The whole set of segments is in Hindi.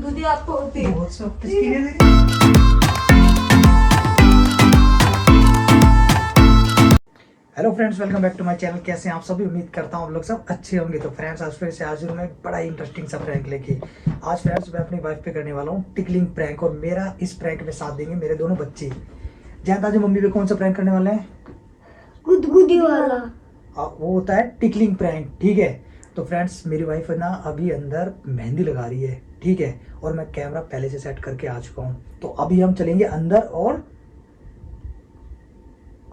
गुदगुदी आपको होती है। बहुत सॉफ्ट स्किन है तेरी। Hello friends, welcome back to my channel. कैसे हैं आप सभी? उम्मीद करता हूँ आप लोग सब अच्छे होंगे। तो फ्रेंड्स, आज फिर से हाजिर मैं बड़ा ही इंटरेस्टिंग सा प्रैंक लेके। आज फ्रेंड्स मैं अपनी वाइफ पे करने वाला हूँ टिकलिंग प्रैंक, और मेरा इस प्रैंक में साथ देंगे मेरे दोनों बच्चे। जानता जो मम्मी पे कौन सा प्रैंक करने वाले हैं? गुदगुदी वाला। वो होता है टिकलिंग प्रैंक, ठीक है। तो फ्रेंड्स, मेरी वाइफ है ना अभी अंदर मेहंदी लगा रही है, ठीक है, और मैं कैमरा पहले से सेट करके आ चुका हूँ। तो अभी हम चलेंगे अंदर और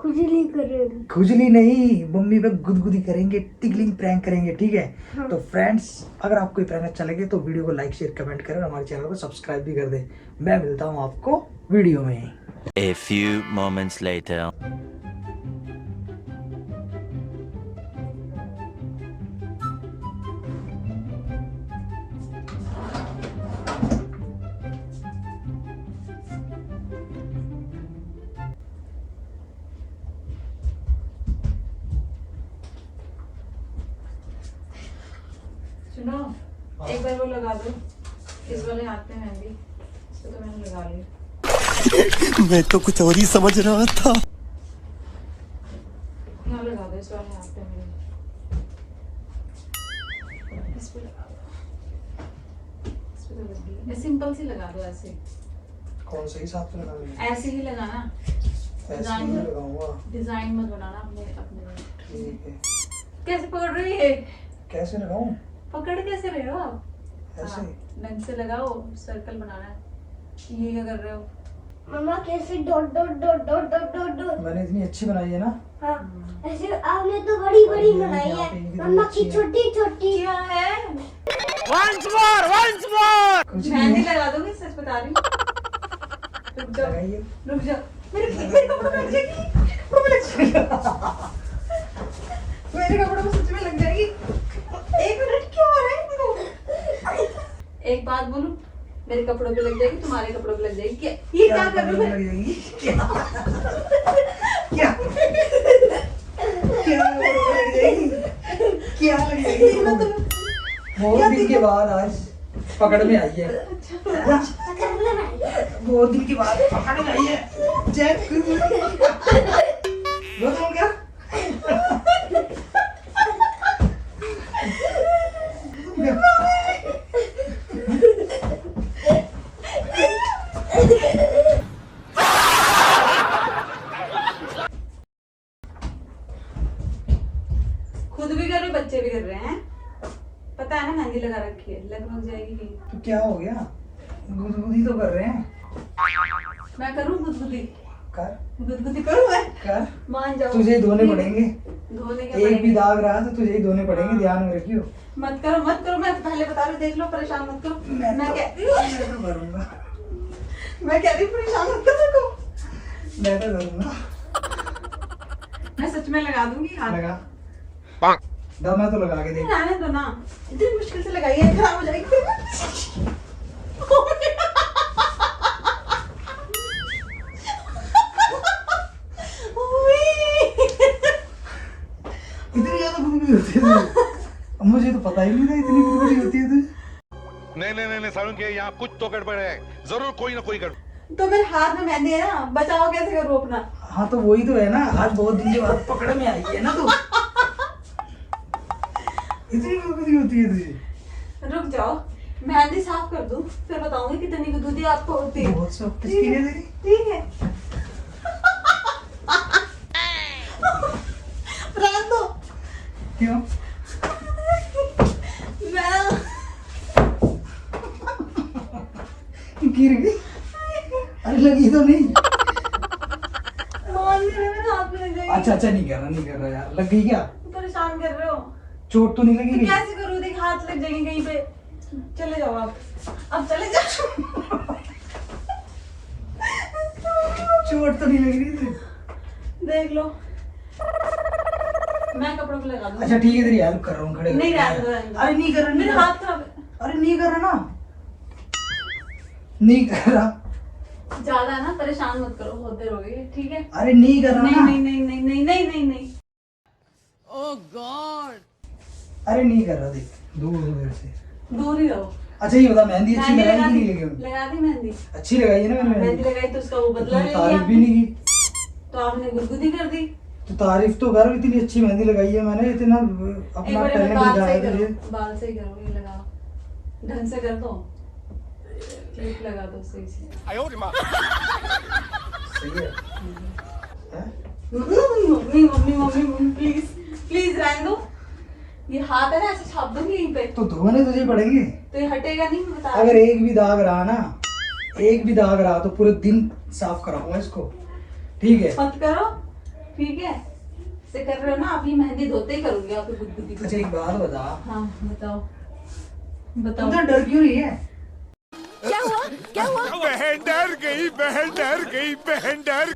खुजली करेगी। खुजली नहीं, मम्मी पे गुदगुदी करेंगे, टिकलिंग प्रैंक करेंगे, ठीक है। हाँ। तो फ्रेंड्स, अगर आपको ये प्रैंक अच्छा लगे तो वीडियो को लाइक शेयर कमेंट करें और हमारे चैनल को सब्सक्राइब भी कर दें। मैं मिलता हूँ आपको वीडियो में। A few moments later. सुनो, एक बार वो लगा दो इस वाले हाथ में मेहंदी। इसको तो मैंने लगा ली। मैं तो कुछ और ही समझ रहा था। यहाँ लगा दो इस वाले हाथ पे मेरे। इस पे लगा दो। इस पे तो लग गई। ये सिंपल सी लगा दो ऐसे। कौन से हिसाब से लगाना है? ऐसे ही लगाना। ऐसे ही लगाऊंगा। डिजाइन मत बनाना अपने अपने। ठीक है। कैसे पकड़ रही है? कैसे लगाऊं? पकड़ कैसे रहे हो आप? ऐसे। हाँ, ढंग से लगाओ, सर्कल बनाना है। ये क्या कर रहे हो? मम्मा कैसे dot dot dot dot dot dot dot. मैंने इतनी अच्छी बनाई है ना। हाँ, ऐसे आपने तो बड़ी बड़ी बनाई यहाँ है, पे इनकी मम्मा अच्छी की है। छोटी छोटी। क्या है? कुछ नहीं मेहंदी है। लगा दोगे? सच बता रही हूँ। रुक जाओ, लगाइए। रुक जाओ। मेरे कपड़ों में लग जाएगी। कपड़ों में लग जाएगी। मेरे कपड़ों में सच में लग जाएगी। एक मिनट, क्या हो रहा है इनको? एक बात बोलूं, मेरे कपड़ों पे लग जाएगी, तुम्हारे कपड़ों पे लग जाएगी। क्या ये क्या कर रहे हो? लग जाएगी? क्या क्या लग जाएगी? क्या लग जाएगी? बहुत दिन के बाद आज पकड़ में आई है। बहुत दिन के बाद पकड़ में आई है। चेक बोलो क्या? खुद भी कर रहे हो, बच्चे भी कर रहे हैं। पता है ना मेहंदी लगा रखी है, लग जाएगी कहीं। तो क्या हो गया? गुदगुदी तो कर रहे हैं। मैं करूँ गुदगुदी? कर गुदगुदी करूँ मैं? कर। मान जाओ। तुझे ही धोने पड़ेंगे। धोने के एक भी पड़ेंगे। दाग रहा तो तुझे ही धोने पड़ेंगे, हाँ। ध्यान में रखियो। मत करो मत करो, मैं पहले बता रही हूँ, देख लो, परेशान मत करो। मैं तो कहती हूँ, करूंगा। मैं कह रही हूँ परेशान मत करो को। मैं तो करूंगा। मैं सच में लगा दूंगी हाथ। लगा दो, मैं तो लगा के देख। रहने दो ना, इतनी मुश्किल से लगाई है, खराब हो जाएगी फिर। इतनी ज्यादा गुदगुदी होती है तुझे? मुझे तो पता ही नहीं था इतनी गुदगुदी होती है तुझे। नहीं सारुण के यहाँ कुछ तो गड़बड़ है, जरूर कोई ना कोई गड़बड़। तो मेरे हाथ में मेहंदी है ना, बचाओ कैसे करूँ अपना? हाँ तो वही तो है ना, आज बहुत दिन के बाद पकड़ में आई है ना तू। इतनी गुदगुदी होती है तुझे? रुक जाओ, मेहंदी साफ कर दूं, फिर बताऊंगी कितनी गुदगुदी आपको होती है। बहुत सॉफ्ट स्किन है तेरी। ठीक है। रहने दो। क्यों? मैं गिर गई? अरे लगी तो नहीं? मान ले, मेरे हाथ में लग जाएगी। अच्छा नहीं कर रहा यार। लग गई क्या? परेशान कर रहे हो। चोट तो नहीं लगी? तो कैसे करूँ? देख, हाथ लग जाएंगे कहीं पे। चले जाओ आप, अब चले जाओ। चोट तो नहीं लगी थी? देख लो, मैं कपड़ों को लगा दूँ। अच्छा ठीक है, तेरी हेल्प कर रहा हूँ, खड़े नहीं, होके। रहने दो, रहने दो। अरे नहीं कर रहा, मेरे हाथ खराब है। अरे नहीं कर रहा ना, नहीं कर रहा। ज्यादा ना परेशान मत करो, होते रहोगे, ठीक है? अरे नहीं कर रहा नहीं ना। नहीं नहीं नहीं नहीं नहीं नहीं नहीं। अरे नहीं कर रहा, देख दूर हो मेरे से। दूर ही रहो। अच्छा ये बता, मेहंदी अच्छी मेहंदी लगाई लगा कि दी, नहीं लगाई? लगा दी मेहंदी। अच्छी लगाई है ना मैंने मेहंदी लगाई तो उसका वो बदला ले तारीफ लिया भी नहीं की। तो आपने गुदगुदी कर दी। तो तारीफ तो कर, इतनी अच्छी मेहंदी लगाई है मैंने, इतना एक अपना बार टैलेंट बाल दिखाया सही तुझे। करो, बाल सही करो, ये लगाओ ढंग से कर दो, क्लिप लगा दो सही से। सही है हैं? Mummy mummy mummy please please रहने दो, ये हाथ है ना ऐसे छाप दूंगी यहीं पे, तो धोने तुझे पड़ेंगे। तो ये हटेगा नहीं, मैं बता अगर एक भी दाग रहा ना, एक भी दाग रहा तो पूरे दिन साफ कराऊंगा इसको, ठीक है? मत करो, ठीक है? से कर रहे हो ना आप, ये मेहंदी धोते ही करूंगी आपकी गुदगुदी को। अच्छा एक बात बता, हाँ बताओ तुम बताओ। तो डर क्यों रही है? बहन डर गई, बहन डर गई, बहन डर।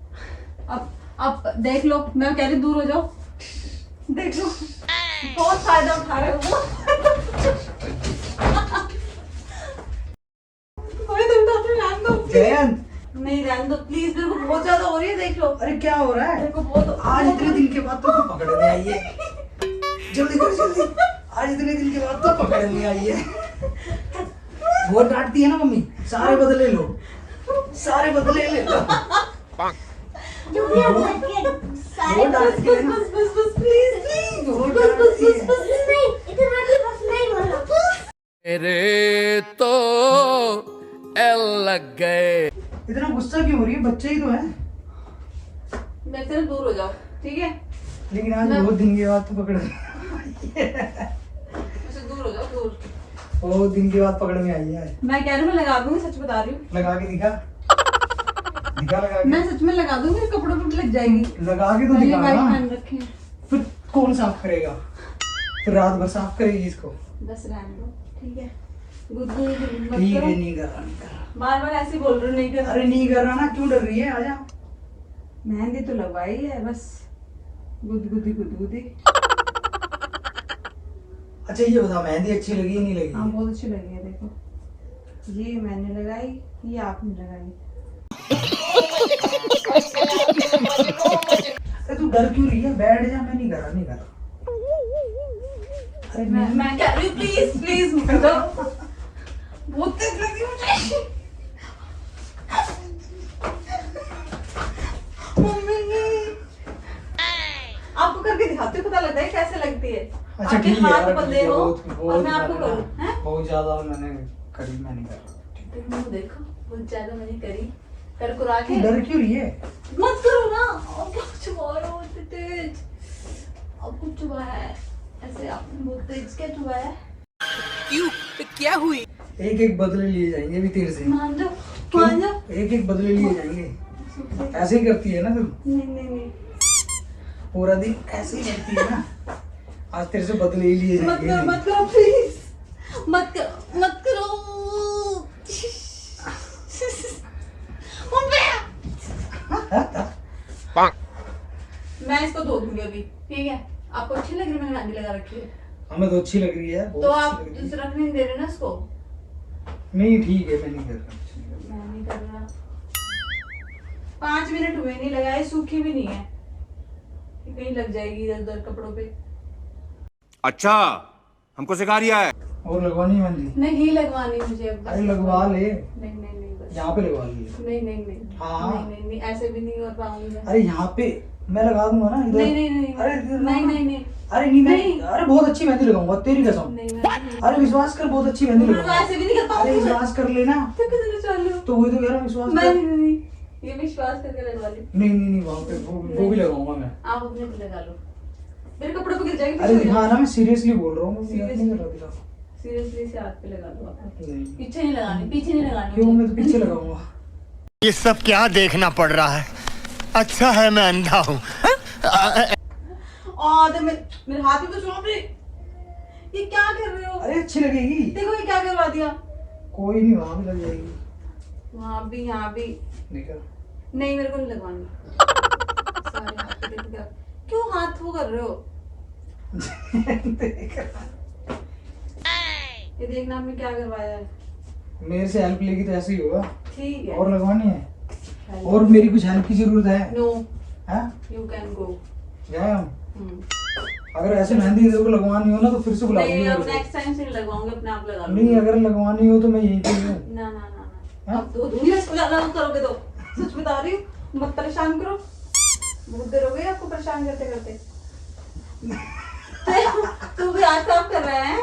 अब देख लो, मैं कह रही दूर हो जाओ, देख लो बहुत फायदा उठा रहे हो। अरे तुम तो अपने रहने दो, जयंत, नहीं रहने दो प्लीज, मेरे को बहुत ज्यादा हो रही है, देख लो अरे क्या हो रहा मेरे है? को बहुत। आज इतने दिन के बाद तो पकड़ने आई है, जल्दी कर जल्दी। आज इतने दिन के बाद तो पकड़ने आई है। बहुत डांटती है ना मम्मी, सारे बदले लो, सारे बदले ले लो। जो भी आप लड़के सारे बहुत डांटती है ना, बस बस बस प्लीज प्लीज बहुत डांटती है। नहीं इतना भी बस नहीं बोला। मेरे तो एल लग गए। इतना गुस्सा क्यों हो रही है? बच्चे ही तो है। मेरे से दूर हो जाओ, ठीक है? लेकिन आज बहुत दिन के बाद तो पकड़ मुझसे दूर हो जाओ, दूर। बहुत दिन के बाद पकड़ में आई है। मैं कह रही हूँ मैं लगा दूंगी, सच बता रही हूँ, लगा के दिखा, दिखा लगा मैं के, सच में लगा दूंगी, कपड़ों पे भी लग जाएगी। लगा के तो पहले दिखा वाइट ना। पहन रखे हैं। फिर कौन साफ करेगा? फिर रात भर साफ करेगी इसको। बस रहने दो, ठीक है? गुदगुदी मत ठीक करो, है, नहीं कर रहा, नहीं कर रहा। बार बार ऐसे बोल रहे हो, नहीं कर। अरे नहीं कर रहा ना, क्यों डर रही है? आजा। मेहंदी तो लगवाई है, बस गुदगुदी गुदगुदी। अच्छा ये बता, मेहंदी अच्छी लगी नहीं लगी? हाँ बहुत अच्छी लगी है, देखो ये मैंने लगाई, ये आपने लगाई। अरे तू डर क्यों रही है? बैठ जा, मैं नहीं कर रहा, नहीं कर रहा। अरे मैं कह रही हूँ प्लीज प्लीज मत जाओ, बहुत तेज लगी मुझे। मम्मी आपको करके दिखाती हूँ, पता लगता है कैसे लगती है। अच्छा आपके ठीक है हाथ यार, बंधे हो बहुत और मैं आपको बहुत करूँ, हैं? बहुत ज्यादा मैंने करी, मैं नहीं कर रहा। देखो बहुत ज्यादा मैंने करी, कर कुरा के। तू डर क्यों रही है? मत करो ना, अब क्या छुपा रहे हो इतने तेज? अब कुछ छुपाया है ऐसे, आपने बहुत तेज क्या छुपाया है? क्यों? क्या हुई? एक एक बदले लिए जाएंगे अभी तेरे से। मान जाओ, मान जाओ। एक एक बदले लिए जाएंगे। ऐसे ही करती है ना तुम, नहीं नहीं नहीं, पूरा दिन ऐसे ही करती है ना। आज तेरे से बदले ही लिए मत जाएंगे। करो प्लीज, मत करो मत करो। मैं इसको धो दूंगी अभी, ठीक है? आपको अच्छी लग रही है, मैंने मेहंदी लगा रखी है, हमें तो अच्छी लग रही है, बहुत तो अच्छी आप लग रही है। दूसरा रखने नहीं दे रहे ना इसको? नहीं ठीक है, मैं नहीं कर रहा। मैं नहीं कर रहा। 5 मिनट हुए नहीं लगाए, सूखी भी नहीं है, ये कहीं लग जाएगी इधर उधर कपड़ों पे। अच्छा हमको सिखा रिया है। और लगवानी है मेहंदी? नहीं लगवानी मुझे अब, बस अरे लगवा ले, नहीं नहीं नहीं बस, यहाँ पे लगवा ले। नहीं नहीं नहीं, हाँ। नहीं नहीं नहीं, ऐसे भी नहीं कर पाऊंगी मैं। अरे यहाँ पे मैं लगा दूंगा ना इधर। नहीं नहीं नहीं, अरे इधर नहीं ना। नहीं नहीं अरे नहीं मैं, नहीं। अरे बहुत अच्छी मेहंदी लगाऊंगा तेरी कसम। नहीं मैं नहीं। अरे विश्वास कर, बहुत अच्छी मेहंदी मैं लगाऊंगा। ऐसे भी नहीं कर अरे पाऊंगी। विश्वास कर लेना। तो किधर चल रहे हो? तो वही तो कह रहा हूँ, विश्वास मैं कर। नहीं नहीं नहीं, ये विश्वास करके लगवा ली। नहीं नहीं नहीं, वहाँ पे वो भी लगाऊंगा मैं। आप अपने पे लगा लो, मेरे कपड़ों पे गिर जाएगी। अरे हाँ ना, मैं सीरियसली बोल रहा हूँ, मैं मजाक नहीं कर रहा तेरा। सीरियसली से हाथ पे लगा दो आप। नहीं। पीछे नहीं लगानी, पीछे नहीं लगानी। क्यों? मैं तो पीछे लगाऊंगा। ये सब क्या देखना पड़ रहा है? अच्छा है मैं अंधा हूँ। तो मेरे हाथ में तो चोट रही, ये क्या कर रहे हो? अरे अच्छी लगेगी। देखो ये क्या करवा दिया। कोई नहीं, वहाँ भी लग जाएगी। वहाँ भी यहाँ भी देखा? नहीं, मेरे को नहीं लगवानी। सारे हाथ पे देख के क्यों हाथ वो कर रहे हो? देखा? ये देखना आपने क्या करवाया है। मेरे से हेल्प लेगी तो ऐसे ही होगा। ठीक है, और लगवानी है? और मेरी कुछ हेल्प की जरूरत है? नो हाँ? You can go. जाए हम? अगर ऐसे मेहंदी तेरे को लगवानी हो ना तो फिर से बुला नहीं लूंगी अब मेरे को। नेक्स्ट टाइम से नहीं लगवाऊंगी, अपने आप लगा नहीं लूंगी। अगर लगवानी हो तो मैं यहीं पे ही हूँ। ना ना ना ना, हाँ? अब 2 दिन इसको ज्यादा मत करोगे तो, सच बता रही हूँ, मत परेशान करो, बहुत देर हो गई आपको परेशान करते करते। तू भी आज साफ कर रहा है?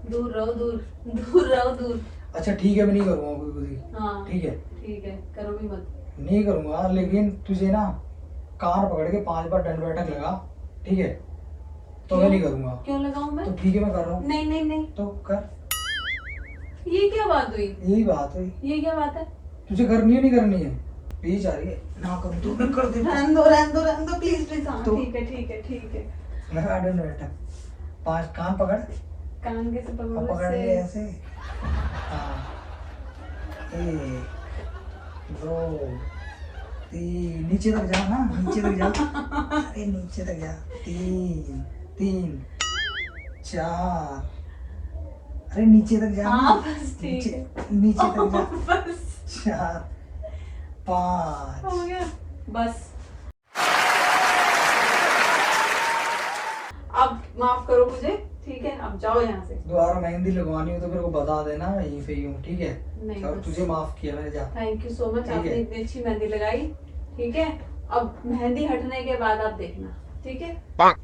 दूर रहो, दूर रहो, दूर। अच्छा ठीक है मैं नहीं करूँगा कोई खुद ही। हाँ ठीक है ठीक है, करो भी मत। नहीं करूँगा, लेकिन तुझे ना कान पकड़ के 5 बार दंड बैठक लगा, ठीक है? तो मैं नहीं करूँगा। क्यों लगाऊं मैं? तो ठीक है मैं कर रहा हूँ। नहीं नहीं नहीं, तो कर। ये क्या बात हुई? यही बात हुई। ये क्या बात है? तुझे करनी है नहीं करनी है? बीच आ रही है ना, करूँ तो मैं कर देता हूँ। रहने दो प्लीज प्लीज। हाँ तो- ठीक है ठीक है ठीक है। लगा दंड बैठक, 5 कान पकड़, कान कैसे अब पकड़ो पकड़ ले इससे? ऐसे। हाँ 1 2 3, नीचे तक जा ना, नीचे तक जा। अरे नीचे तक जा। 3 4, अरे नीचे तक जा ना। हाँ, बस ठीक नीचे है। नीचे तक जा। बस 4 5। हो गया, बस। अब माफ करो मुझे, ठीक है? अब जाओ यहाँ से। दोबारा मेहंदी लगवानी हो तो मेरे को बता देना, मैं यहीं पे ही हूँ, ठीक है? नहीं, और बस। तुझे माफ किया मैंने, जा। थैंक यू सो मच, ठीक है। आपने इतनी अच्छी मेहंदी लगाई, ठीक है? अब मेहंदी हटने के बाद आप देखना, ठीक है?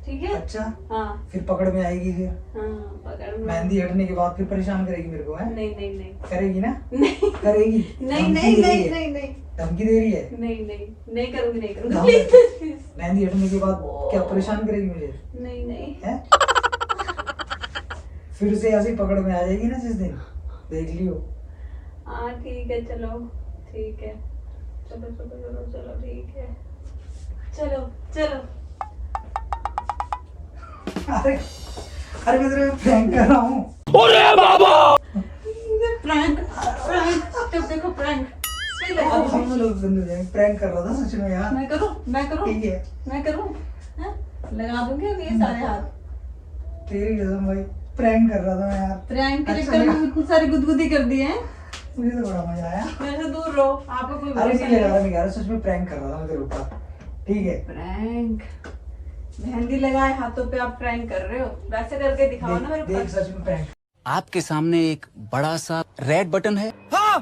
ठीक है? अच्छा हाँ फिर पकड़ में आएगी फिर? हाँ, पकड़ में। मेहंदी हटने के बाद फिर परेशान करेगी मेरे को, है? नहीं नहीं नहीं करेगी ना? नहीं करेगी? नहीं धमकी नहीं दे रही नहीं है? नहीं नहीं धमकी दे रही है? नहीं नहीं नहीं करूंगी, नहीं करूंगी, हाँ। Please please. मेहंदी हटने के बाद क्या परेशान करेगी मुझे, नहीं नहीं है? फिर से ऐसे ही पकड़ में आ जाएगी ना जिस दिन, देख लियो। हाँ ठीक है, चलो ठीक है, चलो चलो चलो चलो ठीक है, चलो चलो। अरे अरे मैं तेरे प्रैंक कर रहा हूँ। प्रैंक प्रैंक, जब देखो प्रैंक। सही लगा अब मुझे। हम लोग बंद हो जाएंगे, प्रैंक कर रहा था सच में यार। मैं करूँ ठीक है, मैं करूँ, हाँ? लगा दूंगी अब ये सारे हाथ। तेरी कसम भाई, प्रैंक कर रहा था मैं यार। प्रैंक के अच्छा चक्कर लगा। में इतनी सारी गुदगुदी कर दी है। मुझे तो बड़ा मजा आया। मेरे से दूर रहो, आपको कोई अरे भरोसा नहीं लगा नहीं। रहा, मैं कह रहा सच में प्रैंक कर रहा था मैं तेरे ऊपर, ठीक है? प्रैंक, मेहंदी लगाए हाथों पे आप प्रैंक कर रहे हो? वैसे करके दिखाओ ना मेरे देख को। सच में प्रैंक। आपके सामने एक बड़ा सा रेड बटन है, हाँ